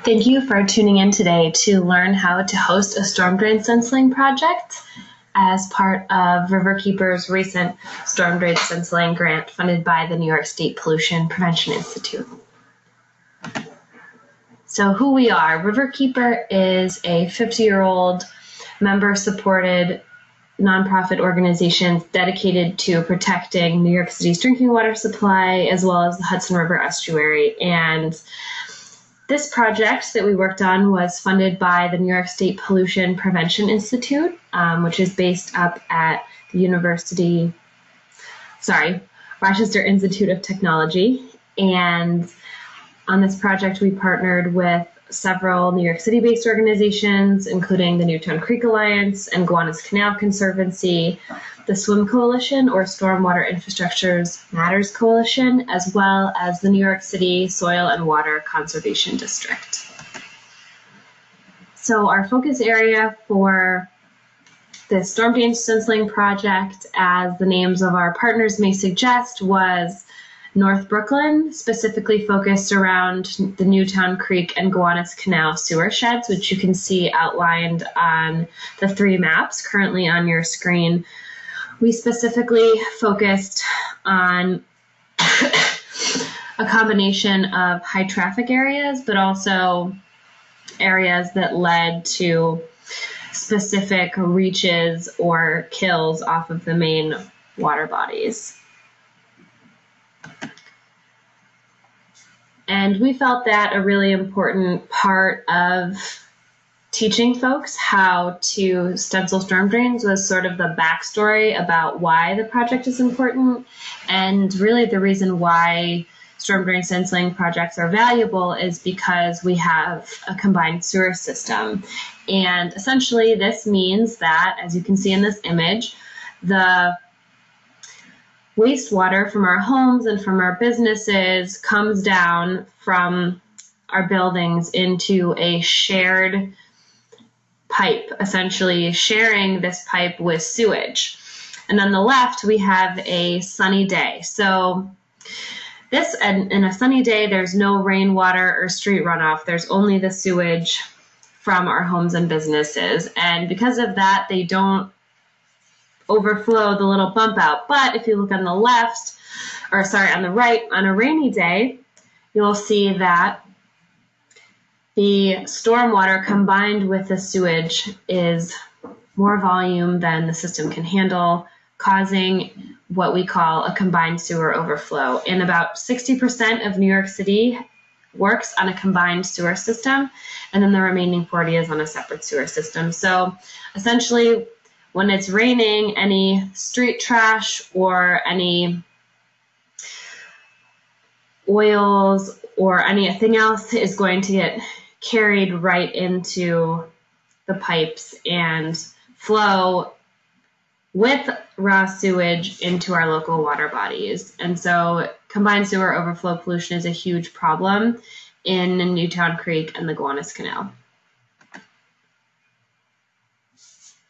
Thank you for tuning in today to learn how to host a storm drain stenciling project as part of Riverkeeper's recent storm drain stenciling grant funded by the New York State Pollution Prevention Institute. So who we are, Riverkeeper is a 50-year-old member-supported nonprofit organization dedicated to protecting New York City's drinking water supply as well as the Hudson River estuary. And this project that we worked on was funded by the New York State Pollution Prevention Institute, which is based up at the Rochester Institute of Technology. And on this project, we partnered with several New York City-based organizations, including the Newtown Creek Alliance and Gowanus Canal Conservancy, the SWIM Coalition, or Stormwater Infrastructures Matters Coalition, as well as the New York City Soil and Water Conservation District. So our focus area for the storm drain stenciling project, as the names of our partners may suggest, was North Brooklyn, specifically focused around the Newtown Creek and Gowanus Canal sewer sheds, which you can see outlined on the 3 maps currently on your screen. We specifically focused on a combination of high traffic areas, but also areas that led to specific reaches or kills off of the main water bodies. And we felt that a really important part of teaching folks how to stencil storm drains was sort of the backstory about why the project is important. And really the reason why storm drain stenciling projects are valuable is because we have a combined sewer system. And essentially this means that, as you can see in this image, the wastewater from our homes and from our businesses comes down from our buildings into a shared pipe, essentially sharing this pipe with sewage. And on the left, we have a sunny day. So in a sunny day, there's no rainwater or street runoff. There's only the sewage from our homes and businesses. And because of that, they don't overflow the little bump out. But if you look on the on the right, on a rainy day, you'll see that the stormwater combined with the sewage is more volume than the system can handle, causing what we call a combined sewer overflow. And about 60% of New York City works on a combined sewer system, and then the remaining 40% is on a separate sewer system. So essentially, when it's raining, any street trash or any oils or anything else is going to get carried right into the pipes and flow with raw sewage into our local water bodies. And so combined sewer overflow pollution is a huge problem in Newtown Creek and the Gowanus Canal.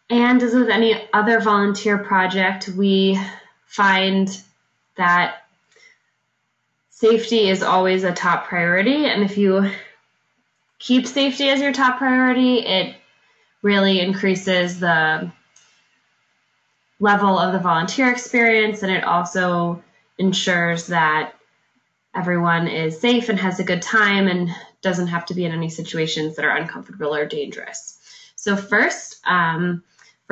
And as with any other volunteer project, we find that safety is always a top priority. And if you keep safety as your top priority, it really increases the level of the volunteer experience, and it also ensures that everyone is safe and has a good time and doesn't have to be in any situations that are uncomfortable or dangerous. So first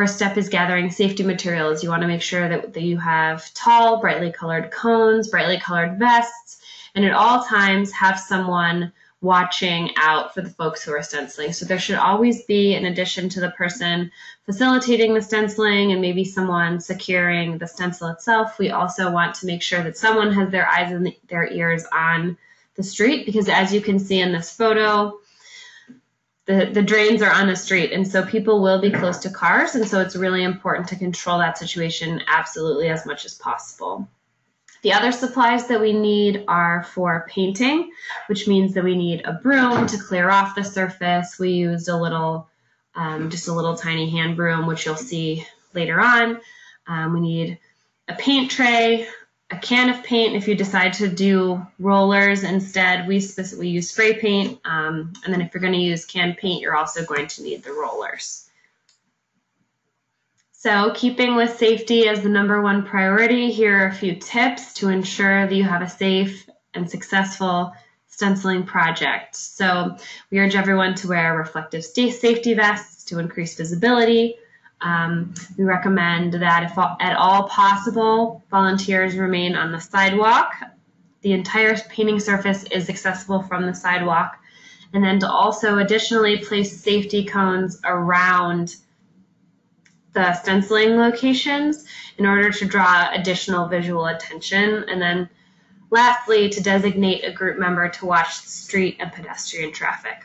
step is gathering safety materials. You want to make sure that you have tall, brightly colored cones, brightly colored vests, and at all times have someone watching out for the folks who are stenciling. So there should always be, in addition to the person facilitating the stenciling and maybe someone securing the stencil itself, we also want to make sure that someone has their eyes and their ears on the street, because as you can see in this photo, the drains are on the street, and so people will be close to cars, and so it's really important to control that situation absolutely as much as possible. The other supplies that we need are for painting, which means that we need a broom to clear off the surface. We used a little, just a little tiny hand broom, which you'll see later on. We need a paint tray, a can of paint if you decide to do rollers instead. We specifically use spray paint, and then if you're going to use canned paint, you're also going to need the rollers. So keeping with safety as the #1 priority, here are a few tips to ensure that you have a safe and successful stenciling project. So we urge everyone to wear reflective safety vests to increase visibility. We recommend that if at all possible, volunteers remain on the sidewalk. The entire painting surface is accessible from the sidewalk. And then to also additionally place safety cones around the stenciling locations in order to draw additional visual attention. And then lastly, to designate a group member to watch the street and pedestrian traffic.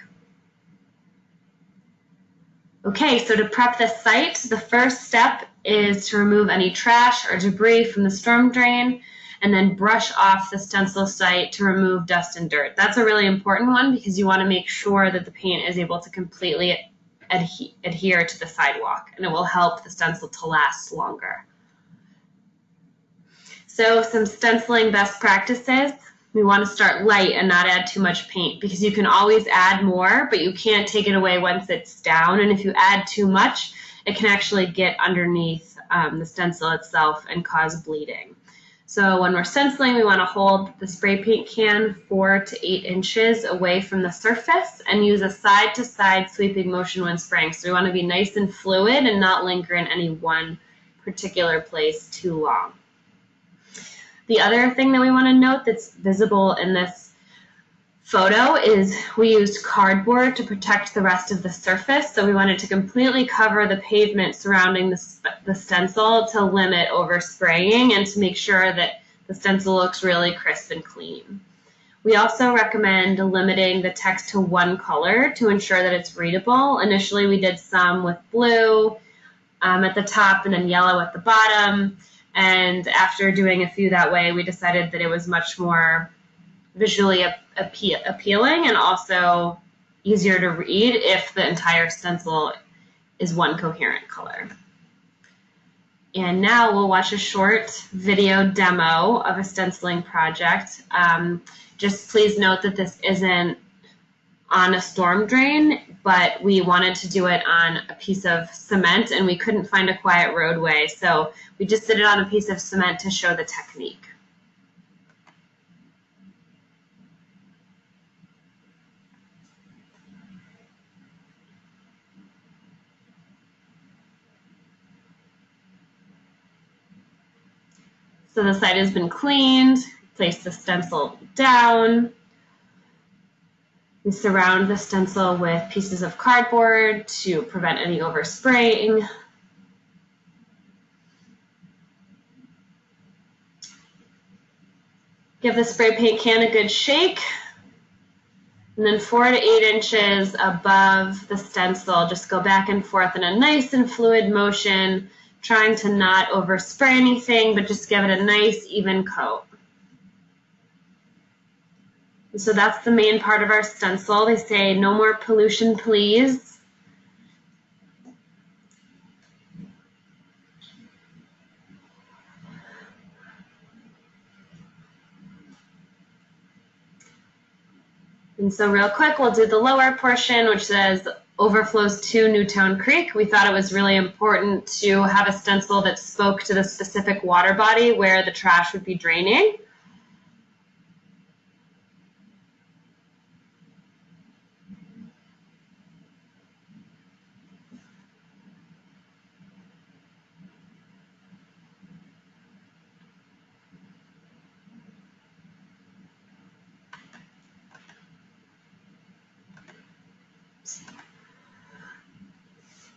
Okay, so to prep the site, the first step is to remove any trash or debris from the storm drain and then brush off the stencil site to remove dust and dirt. That's a really important one because you want to make sure that the paint is able to completely adhere to the sidewalk, and it will help the stencil to last longer. So some stenciling best practices. We want to start light and not add too much paint because you can always add more, but you can't take it away once it's down. And if you add too much, it can actually get underneath the stencil itself and cause bleeding. So when we're stenciling, we want to hold the spray paint can 4 to 8 inches away from the surface and use a side-to-side sweeping motion when spraying. So we want to be nice and fluid and not linger in any one particular place too long. The other thing that we want to note that's visible in this photo is we used cardboard to protect the rest of the surface. So we wanted to completely cover the pavement surrounding the stencil to limit overspraying and to make sure that the stencil looks really crisp and clean. We also recommend limiting the text to one color to ensure that it's readable. Initially, we did some with blue at the top and then yellow at the bottom. And after doing a few that way, we decided that it was much more visually appealing and also easier to read if the entire stencil is one coherent color. And now we'll watch a short video demo of a stenciling project. Just please note that this isn't on a storm drain, but we wanted to do it on a piece of cement and we couldn't find a quiet roadway, so we just did it on a piece of cement to show the technique. So the site has been cleaned, place the stencil down. We surround the stencil with pieces of cardboard to prevent any overspraying. Give the spray paint can a good shake. And then 4 to 8 inches above the stencil, just go back and forth in a nice and fluid motion, trying to not overspray anything, but just give it a nice even coat. So that's the main part of our stencil. They say no more pollution, please. And so real quick, we'll do the lower portion, which says overflows to Newtown Creek. We thought it was really important to have a stencil that spoke to the specific water body where the trash would be draining.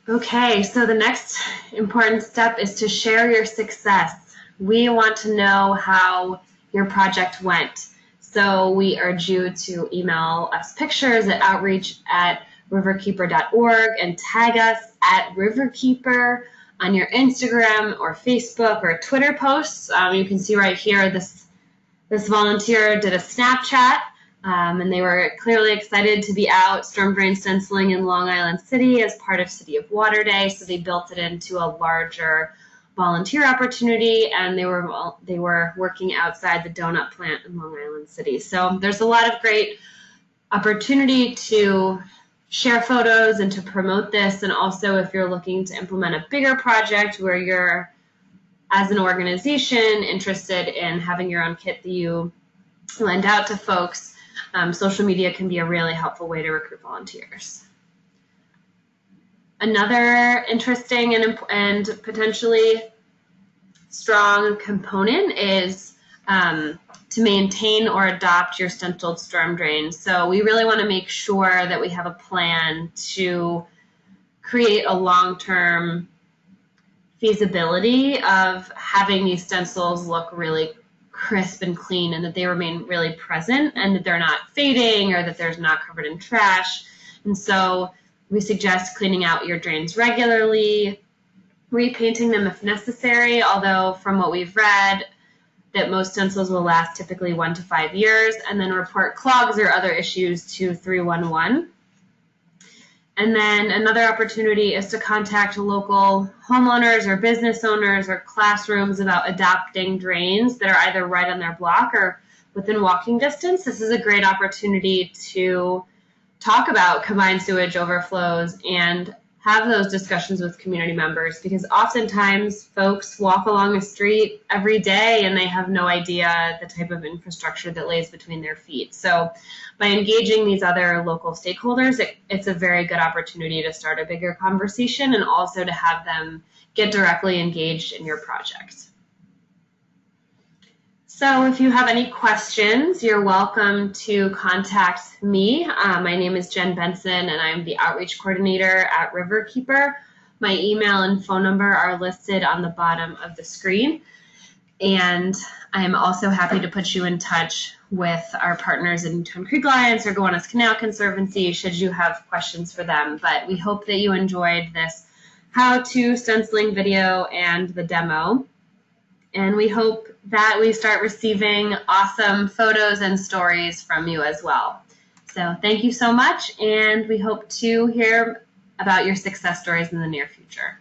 Okay, so the next important step is to share your success. We want to know how your project went. So we urge you to email us pictures at outreach@riverkeeper.org and tag us at Riverkeeper on your Instagram or Facebook or Twitter posts. You can see right here this volunteer did a Snapchat. And they were clearly excited to be out storm drain stenciling in Long Island City as part of City of Water Day, so they built it into a larger volunteer opportunity, and they were working outside the donut plant in Long Island City. So there's a lot of great opportunity to share photos and to promote this. And also, if you're looking to implement a bigger project where you're, as an organization, interested in having your own kit that you lend out to folks, social media can be a really helpful way to recruit volunteers. Another interesting and potentially strong component is to maintain or adopt your stenciled storm drains. So we really want to make sure that we have a plan to create a long-term feasibility of having these stencils look really crisp and clean, and that they remain really present, and that they're not fading, or that they're not covered in trash. And so we suggest cleaning out your drains regularly, repainting them if necessary, although from what we've read, that most stencils will last typically 1 to 5 years, and then report clogs or other issues to 311. And then another opportunity is to contact local homeowners or business owners or classrooms about adopting drains that are either right on their block or within walking distance. This is a great opportunity to talk about combined sewage overflows and have those discussions with community members, because oftentimes folks walk along a street every day and they have no idea the type of infrastructure that lays between their feet. So by engaging these other local stakeholders, it's a very good opportunity to start a bigger conversation and also to have them get directly engaged in your project. So if you have any questions, you're welcome to contact me. My name is Jen Benson, and I'm the Outreach Coordinator at Riverkeeper. My email and phone number are listed on the bottom of the screen. And I'm also happy to put you in touch with our partners in Newtown Creek Alliance or Gowanus Canal Conservancy should you have questions for them. But we hope that you enjoyed this how-to stenciling video and the demo. And we hope that we start receiving awesome photos and stories from you as well. So thank you so much, and we hope to hear about your success stories in the near future.